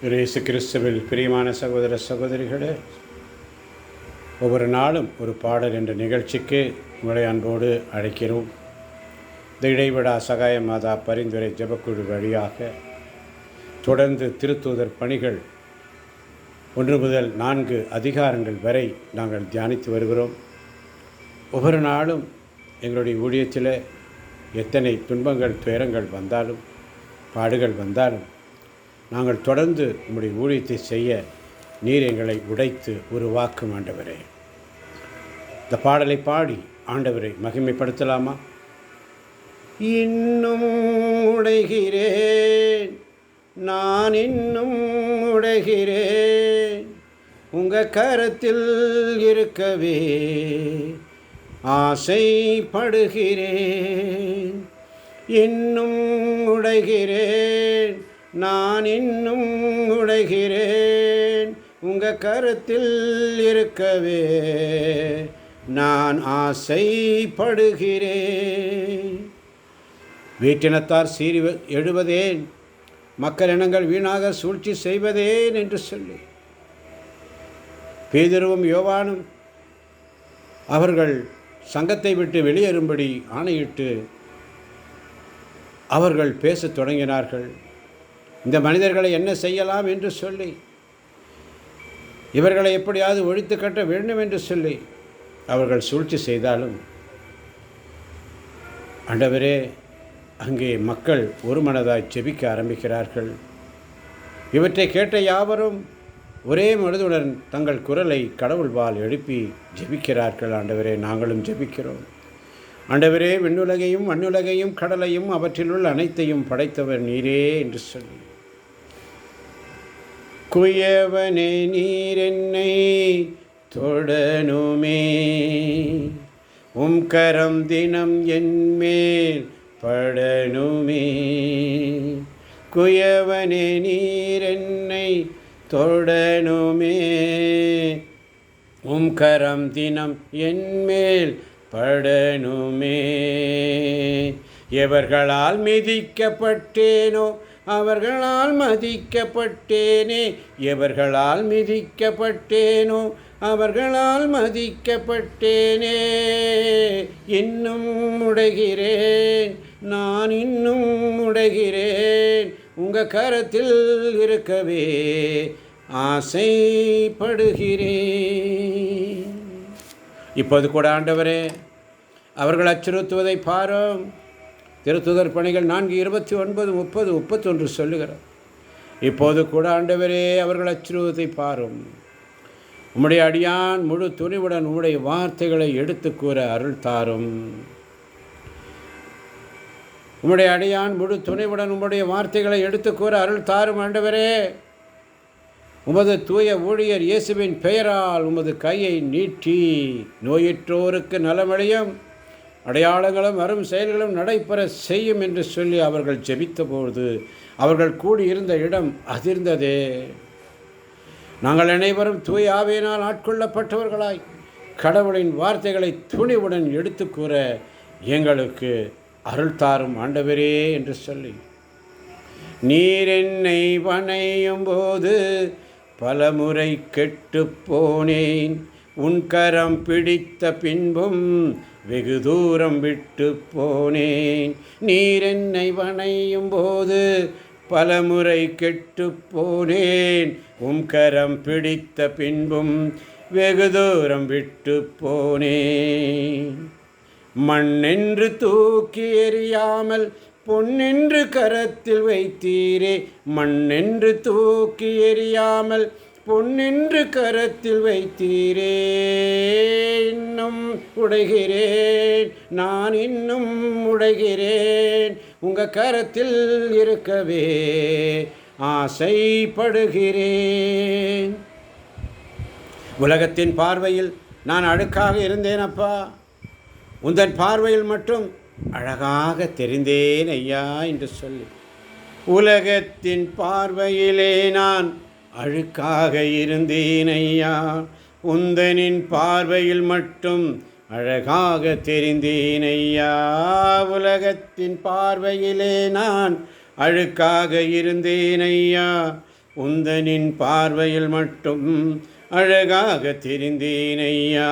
இயேசு கிறிஸ்துவில் பிரியமான சகோதர சகோதரிகளே, ஒவ்வொரு நாளும் ஒரு பாடல் என்ற நிகழ்ச்சிக்கு உங்களை அன்போடு அழைக்கிறோம். இந்த இடைவிடா சகாய மாதா பரிந்துரை ஜெபக்குழு வழியாக தொடர்ந்து திருத்தூதர் பணிகள் 1 முதல் 4 அதிகாரங்கள் வரை நாங்கள் தியானித்து வருகிறோம். ஒவ்வொரு நாளும் எங்களுடைய ஊழியத்தில் எத்தனை துன்பங்கள் துயரங்கள் வந்தாலும் பாடுகள் வந்தாலும் நாங்கள் தொடர்ந்து நம்முடைய ஊழியத்தை செய்ய நீர் எங்களை உடைத்து உருவாக்கும் ஆண்டவரே. இந்த பாடலை பாடி ஆண்டவரை மகிமைப்படுத்தலாமா? இன்னும் உடைகிறேன், நான் இன்னும் உடைகிறேன், உங்கள் கரத்தில் இருக்கவே ஆசைப்படுகிறேன். இன்னும் உடைகிறேன், நான் இன்னும் உடைகிறேன், உங்கள் கரத்தில் இருக்கவே நான் ஆசைப்படுகிறேன். வீட்டினத்தார் சீறி எழுவதேன், மக்கள் இனங்கள் வீணாக சூழ்ச்சி செய்வதேன் என்று சொல்லி பேதுருவும் யோவானும் அவர்கள் சங்கத்தை விட்டு வெளியேறும்படி ஆணையிட்டு அவர்கள் பேசத் தொடங்கினார்கள். இந்த மனிதர்களை என்ன செய்யலாம் என்று சொல்லி, இவர்களை எப்படியாவது ஒழித்து கட்ட வேண்டும் என்று சொல்லி அவர்கள் சூழ்ச்சி செய்தாலும் ஆண்டவரே, அங்கே மக்கள் ஒரு மனதாய் ஜெபிக்க ஆரம்பிக்கிறார்கள். இவற்றை கேட்ட யாவரும் ஒரே மனதுடன் தங்கள் குரலை கடவுள்வால் எழுப்பி ஜெபிக்கிறார்கள். ஆண்டவரே, நாங்களும் ஜெபிக்கிறோம். ஆண்டவரே, விண்ணுலகையும் மண்ணுலகையும் கடலையும் அவற்றிலுள்ள அனைத்தையும் படைத்தவர் நீரே என்று சொல்லி, குயவனே நீர் என்னை தொடனுமே, கரம் தினம் என்மேல் படனுமே. குயவனே நீர் என்னை தொடனுமே, கரம் தினம் என்மேல் படனுமே. எவர்களால் மிதிக்கப்பட்டேனோ அவர்களால் மதிக்கப்பட்டேனே, எவர்களால் மிதிக்கப்பட்டேனோ அவர்களால் மதிக்கப்பட்டேனே. இன்னும் உடைகிறேன், நான் இன்னும் உடைகிறேன், உங்கள் கரத்தில் இருக்கவே ஆசைப்படுகிறேன். இப்போது கூட ஆண்டவரே, அவர்கள் அச்சுறுத்துவதை பாரும். திருத்துதர் பணிகள் 4:29-30-31 சொல்லுகிறார். இப்போது கூட ஆண்டவரே, அவர்கள் அச்சுறுவதை பாரும். உம்முடைய அடியான் முழு துணிவுடன் உம்முடைய வார்த்தைகளை எடுத்து கூற அருள் தாரும். உம்முடைய அடியான் முழு துணிவுடன் உம்முடைய வார்த்தைகளை எடுத்து கூற அருள் தாரும். ஆண்டவரே, உமது தூய ஊழியர் இயேசுவின் பெயரால் உமது கையை நீட்டி நோயுற்றோருக்கு நலமடையும், அடையாளங்களும் அரும் செயல்களும் நடைபெற செய்யும் என்று சொல்லி அவர்கள் ஜெபித்தபோது அவர்கள் கூடியிருந்த இடம் அதிர்ந்ததே. நாங்கள் அனைவரும் தூய ஆவியினால் ஆட்கொள்ளப்பட்டவர்களாய் கடவுளின் வார்த்தைகளை துணிவுடன் எடுத்து கூற எங்களுக்கு அருள் தாரும் ஆண்டவரே என்று சொல்லி, நீர் என்னை வணையும் போது பலமுறை கெட்டு போனேன், உன் கரம் பிடித்த பின்பும் வெகு தூரம் விட்டு போனேன். நீர் என்னை வணையும் போது பலமுறை கெட்டு போனேன், உன் கரம் பிடித்த பின்பும் வெகு தூரம் விட்டு போனேன். மண்ணென்று தூக்கி எறியாமல் பொன்னென்று கரத்தில் வைத்தீரே, மண்ணென்று தூக்கி எறியாமல் பொன்னென்று கரத்தில் வைத்தீரே. இன்னும் உடைகிறேன், நான் இன்னும் உடைகிறேன், உங்கள் கரத்தில் இருக்கவே ஆசைப்படுகிறேன். உலகத்தின் பார்வையில் நான் அழுக்காக இருந்தேன் அப்பா, உந்தன் பார்வையில் மட்டும் அழகாக தெரிந்தேன் ஐயா என்று சொல்லி, உலகத்தின் பார்வையிலே நான் அழுக்காக இருந்தேன் ஐயா, உந்தனின் பார்வையில் மட்டும் அழகாக தெரிந்தேன் ஐயா. உலகத்தின் பார்வையிலே நான் அழுக்காக இருந்தேன் ஐயா, உந்தனின் பார்வையில் மட்டும் அழகாக தெரிந்தேனையா.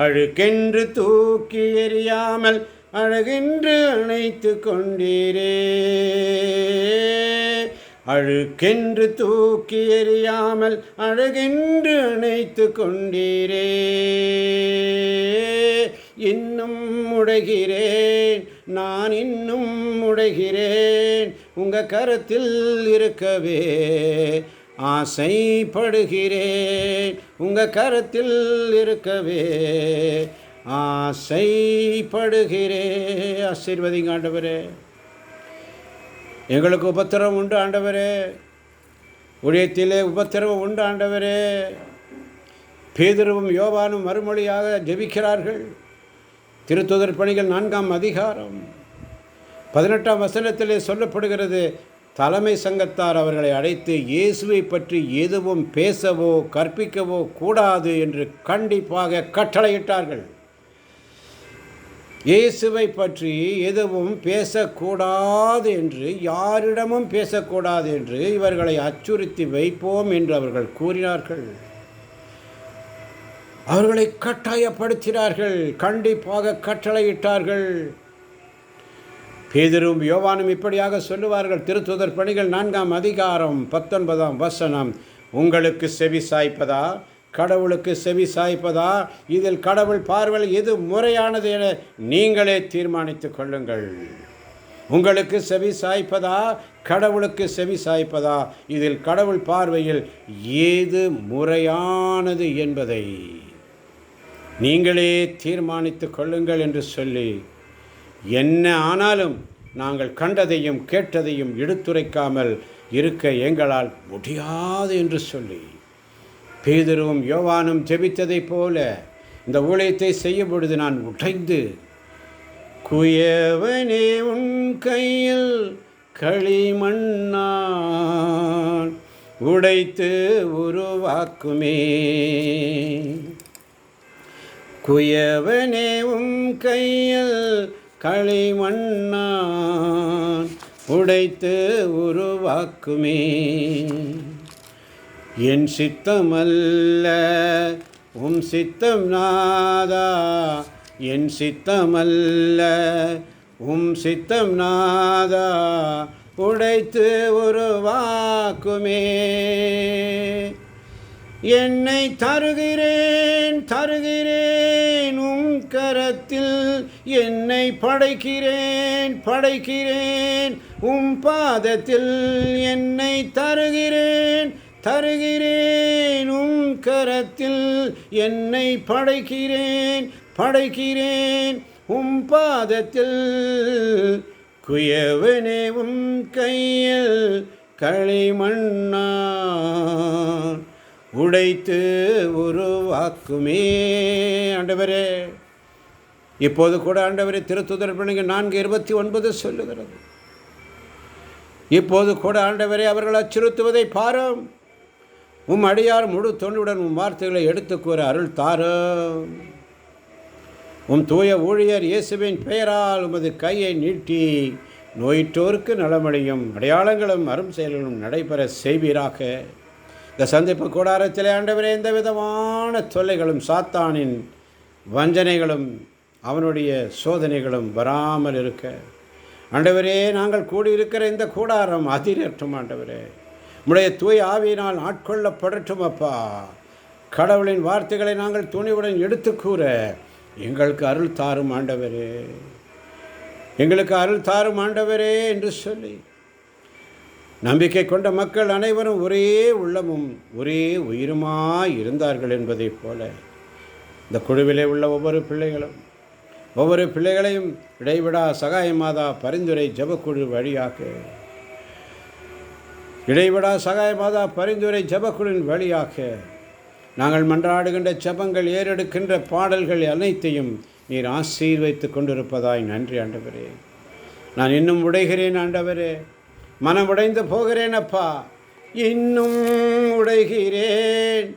அழுக்கென்று தூக்கி எறியாமல் அழகென்று அணைத்து கொண்டீரே. அழுக்கென்று தூக்கி எறியாமல் அழகென்று அணைத்து கொண்டீரே. இன்னும் உடைகிறேன், நான் இன்னும் உடைகிறேன், உங்கள் கரத்தில் இருக்கவே ஆசைப்படுகிறேன். உங்கள் கரத்தில் இருக்கவே ஆசைப்படுகிறேன். ஆசீர்வதிங்க ஆண்டவரே. எங்களுக்கு உபத்திரவம் உண்டு ஆண்டவரே, ஊழியத்திலே உபத்திரவம் உண்டு ஆண்டவரே. பேதுருவும் யோவானும் மறுமொழியாக ஜெபிக்கிறார்கள். திருத்தூதர் பணிகள் 4ஆம் அதிகாரம் 18ஆம் வசனத்திலே சொல்லப்படுகிறது, தலைமை சங்கத்தார் அவர்களை அழைத்து இயேசுவை பற்றி எதுவும் பேசவோ கற்பிக்கவோ கூடாது என்று கண்டிப்பாக கட்டளையிட்டார்கள். இயேசுவை பற்றி எதுவும் பேசக்கூடாது என்று, யாரிடமும் பேசக்கூடாது என்று இவர்களை அச்சுறுத்தி வைப்போம் என்று அவர்கள் கூறினார்கள். அவர்களை கட்டாயப்படுத்தினார்கள், கண்டிப்பாக கட்டளையிட்டார்கள். பேதுருவும் யோவானும் இப்படியாக சொல்லுவார்கள். திருத்தூதர் பணிகள் 4ஆம் அதிகாரம் 19ஆம் வசனம், உங்களுக்கு செவி சாய்ப்பதா, கடவுளுக்கு செவி சாய்ப்பதா, இதில் கடவுள் பார்வையில் எது முறையானது என நீங்களே தீர்மானித்துக் கொள்ளுங்கள். உங்களுக்கு செவி சாய்ப்பதா, கடவுளுக்கு செவி சாய்ப்பதா, இதில் கடவுள் பார்வையில் ஏது முறையானது என்பதை நீங்களே தீர்மானித்துக் கொள்ளுங்கள் என்று சொல்லி, என்ன ஆனாலும் நாங்கள் கண்டதையும் கேட்டதையும் எடுத்துரைக்காமல் இருக்க எங்களால் முடியாது என்று சொல்லி பேதுருவும் யோவானும் ஜெபித்ததைப் போல இந்த ஊழியத்தை செய்யும் பொழுது நான் உடைந்து, குயவனே உன் கையில் களிமண்ணான் உடைத்து உருவாக்குமே. குயவனே உன் கையில் களிமண்ணான் உடைத்து உருவாக்குமே. என் சித்தமல்ல உம் சித்தம் நாதா, என் சித்தமல்ல உம் சித்தம் நாதா, உடைத்து உருவாக்குமே. என்னை தருகிறேன் தருகிறேன் உம் கரத்தில், என்னை படைக்கிறேன் படைக்கிறேன் உம் பாதத்தில். என்னை தருகிறேன் தருகிறேன் உம் கரத்தில், என்னை படைக்கிறேன் படைக்கிறேன் உம் பாதத்தில். குயவனே உம் கையில் களிமண்ணான் உடைத்து உருவாக்குமே. ஆண்டவரே, இப்போது கூட ஆண்டவரே திருத்தூதர் பணிகள் 4:29 சொல்லுகிறது. இப்போது கூட ஆண்டவரே அவர்கள் அச்சுறுத்துவதை பாரும். உம் அடியார் முழு தொண்டுடன் உம் வார்த்தைகளை எடுத்து கூற அருள் தாரும். உம் தூய ஊழியர் இயேசுவின் பெயரால் உமது கையை நீட்டி நோயிற்றோருக்கு நலமடையும் அடையாளங்களும் அரும் செயல்களும் நடைபெற செய்வீராக. இந்த சந்திப்பு கூடாரத்திலே ஆண்டவரே எந்த விதமான தொல்லைகளும் சாத்தானின் வஞ்சனைகளும் அவனுடைய சோதனைகளும் வராமல் இருக்க ஆண்டவரே, நாங்கள் கூடியிருக்கிற இந்த கூடாரம் அதிரட்டும் ஆண்டவரே. உம்முடைய தூய ஆவியினால் ஆட்கொள்ளப்படட்டும் அப்பா. கடவுளின் வார்த்தைகளை நாங்கள் துணிவுடன் எடுத்து கூற எங்களுக்கு அருள் தாரும் ஆண்டவரே, எங்களுக்கு அருள் தாரும் ஆண்டவரே என்று சொல்லி நம்பிக்கை கொண்ட மக்கள் அனைவரும் ஒரே உள்ளமும் ஒரே உயிருமாய் இருந்தார்கள் என்பதைப் போல இந்த குழுவிலே உள்ள ஒவ்வொரு பிள்ளைகளையும் இடைவிடா சகாயமாதா பரிந்துரை ஜபக்குழு வழியாக, இடைவிடா சகாயமாதா பரிந்துரை ஜபக்குழுவின் வழியாக நாங்கள் மன்றாடுகின்ற ஜபங்கள், ஏறெடுக்கின்ற பாடல்கள் அனைத்தையும் நீர் ஆசீர்வைத்து கொண்டிருப்பதாய் நன்றி ஆண்டவரே. நான் இன்னும் உடைகிறேன் ஆண்டவரே, மனம் உடைந்து போகிறேன் அப்பா. இன்னும் உடைகிறேன்,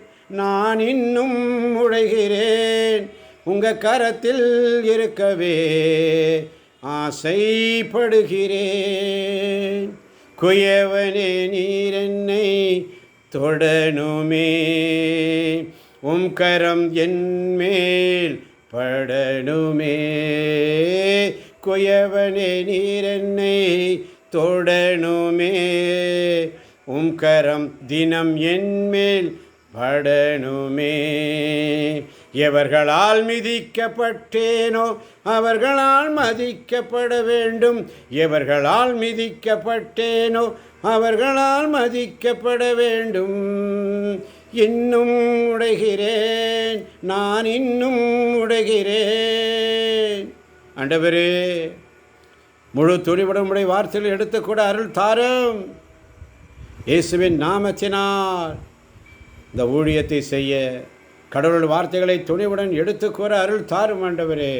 நான் இன்னும் உடைகிறேன், உங்கள் கரத்தில் இருக்கவே ஆசைப்படுகிறேன். குயவனே நீர் என்னை தொடணுமே, உம் கரம் என்மேல் படணுமே. குயவனே நீர் என்னை தொடணுமே, உம் கரம் தினம் என்மேல் படணுமே. எவர்களால் மிதிக்கப்பட்டேனோ அவர்களால் மதிக்கப்பட வேண்டும். எவர்களால் மிதிக்கப்பட்டேனோ அவர்களால் மதிக்கப்பட வேண்டும். இன்னும் உடைகிறேன், நான் இன்னும் உடைகிறேன். ஆண்டவரே, முழு துணிவுடன் உடைய வார்த்தையில் எடுத்துக்கூட அருள் தாரும். இயேசுவின் நாமத்தினால் இந்த ஊழியத்தை செய்ய கடவுள் வார்த்தைகளை துணிவுடன் எடுத்துக்கூற அருள் தாரும் ஆண்டவரே.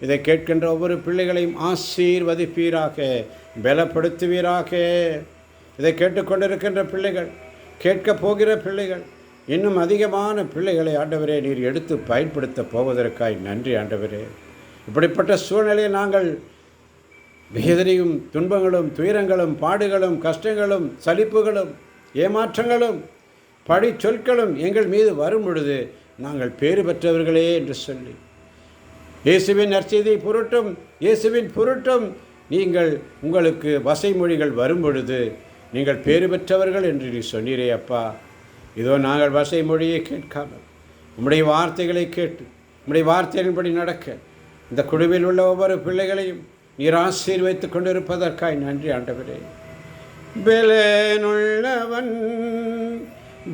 இதை கேட்கின்ற ஒவ்வொரு பிள்ளைகளையும் ஆசீர்வதிப்பீராக, பலப்படுத்துவீராக. இதை கேட்டுக்கொண்டிருக்கின்ற பிள்ளைகள், கேட்கப் போகிற பிள்ளைகள், இன்னும் அதிகமான பிள்ளைகளை ஆண்டவரே நீர் எடுத்து பயன்படுத்த போவதற்காய் நன்றி ஆண்டவரே. இப்படிப்பட்ட சூழ்நிலையில் நாங்கள் வேதனையும் துன்பங்களும் துயரங்களும் பாடுகளும் கஷ்டங்களும் சலிப்புகளும் ஏமாற்றங்களும் பழி சொற்களும் எங்கள் மீது வரும் பொழுது நாங்கள் பேறு பெற்றவர்களே என்று சொல்லி இயேசுவின் நற்செய்தியை பொருட்டும் இயேசுவின் பொருட்டும் நீங்கள் உங்களுக்கு வசைமொழிகள் வரும் பொழுது நீங்கள் பேறு பெற்றவர்கள் என்று நீ சொன்னீரே அப்பா. இதோ நாங்கள் வசைமொழியை கேட்காமல் உம்முடைய வார்த்தைகளை கேட்டு உம்முடைய வார்த்தைகளின்படி நடக்க இந்த குழுவில் உள்ள ஒவ்வொரு பிள்ளைகளையும் நீர் ஆசீர்வதித்துக் கொண்டிருப்பதற்காய் நன்றி ஆண்டவரே. பெலனுள்ளவன்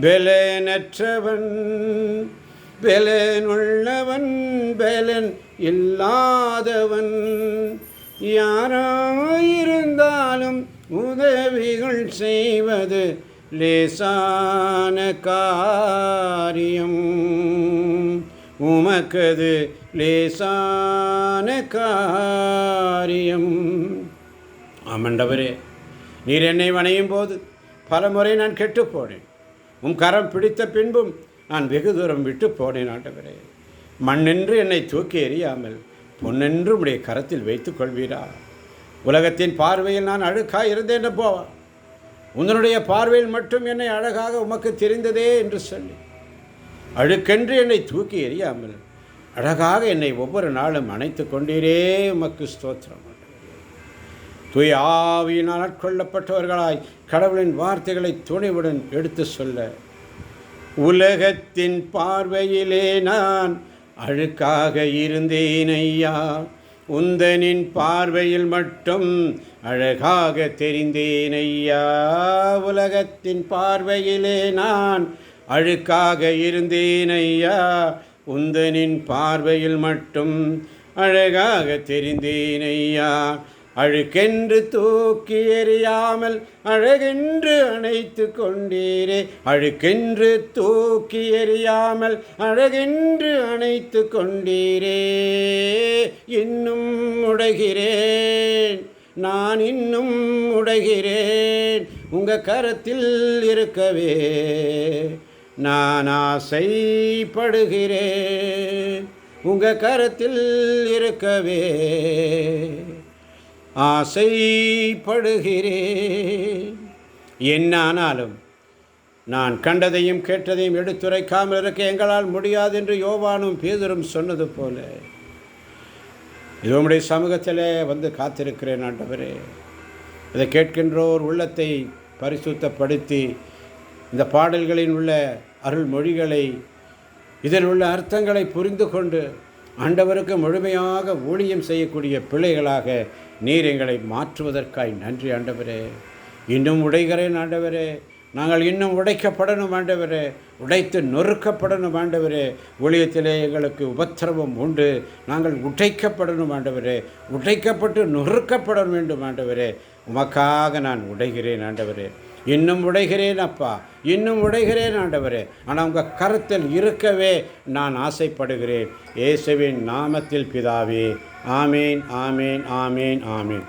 பெலனற்றவன், பெலனுள்ளவன் பெலன் இல்லாதவன், யாராயிருந்தாலும் உதவிகள் செய்வது லேசான காரியம், உமக்கது லேசான காரியம். ஆமண்டவரே, நீர் என்னை வணையும் போது பலமுறை நான் கெட்டு போனேன். உம் கரம் பிடித்த பின்பும் நான் வெகு தூரம் விட்டு போனேன் ஆண்டவரே. மண்ணென்று என்னை தூக்கி எறியாமல் பொன்னென்று உடைய கரத்தில் வைத்துக் கொள்வீரா. உலகத்தின் பார்வையில் நான் அழுக்காக இருந்தேன் போவா, உன்னுடைய பார்வையில் மட்டும் என்னை அழகாக உமக்கு தெரிந்ததே என்று சொல்லி அழுக்கென்று என்னை தூக்கி எறியாமல் அழகாக என்னை ஒவ்வொரு நாளும் அணைத்து கொண்டீரே. உமக்கு ஸ்தோத்திரம். தூய ஆவியினால் ஆட்கொள்ளப்பட்டவர்களாய் கடவுளின் வார்த்தைகளை துணிவுடன் எடுத்து சொல்ல, உலகத்தின் பார்வையிலே நான் அழுக்காக இருந்தேன் ஐயா, உந்தனின் பார்வையில் மட்டும் அழகாக தெரிந்தேன் ஐயா. உலகத்தின் பார்வையிலே நான் அழுக்காக இருந்தேன் ஐயா, உந்தனின் பார்வையில் மட்டும் அழகாக தெரிந்தேன் ஐயா. அழுக்கென்று தூக்கி எறியாமல் அழகென்று அணைத்து கொண்டீரே, அழுக்கென்று தூக்கி எறியாமல் அழகென்று அணைத்து கொண்டீரே. இன்னும் உடைகிறேன், நான் இன்னும் உடைகிறேன், உங்கள் கரத்தில் இருக்கவே நான் ஆசைப்படுகிறேன், உங்கள் கரத்தில் இருக்கவே ஆசைப்படுகிறேன். என்னானாலும் நான் கண்டதையும் கேட்டதையும் எடுத்துரைக்காமல் இருக்க எங்களால் முடியாது என்று யோவானும் பேதுரும் சொன்னது போல இது உம்முடைய சமூகத்திலே வந்து காத்திருக்கிறேன் ஆண்டவரே. இதை கேட்கின்றோர் உள்ளத்தை பரிசுத்தப்படுத்தி இந்த பாடல்களில் உள்ள அருள்மொழிகளை, இதில் உள்ள அர்த்தங்களை புரிந்து கொண்டு ஆண்டவருக்கு முழுமையாக ஊழியம் செய்யக்கூடிய பிள்ளைகளாக நீர் எங்களை மாற்றுவதற்காய் நன்றி ஆண்டவரே. இன்னும் உடைகிறேன் ஆண்டவரே, நாங்கள் இன்னும் உடைக்கப்படணும் ஆண்டவரே, உடைத்து நொறுக்கப்படணும் ஆண்டவரே. ஊழியத்திலே எங்களுக்கு உபத்திரவம் உண்டு, நாங்கள் உடைக்கப்படணும் ஆண்டவரே, உடைக்கப்பட்டு நொறுக்கப்பட வேண்டும் ஆண்டவரே. உமக்காக நான் உடைகிறேன் ஆண்டவரே, இன்னும் உடைகிறேன் அப்பா, இன்னும் உடைகிறேன் ஆண்டவரே. ஆனால் உங்கள் கருத்தில் இருக்கவே நான் ஆசைப்படுகிறேன். இயேசுவின் நாமத்தில் பிதாவே, ஆமேன், ஆமேன், ஆமேன், ஆமேன்.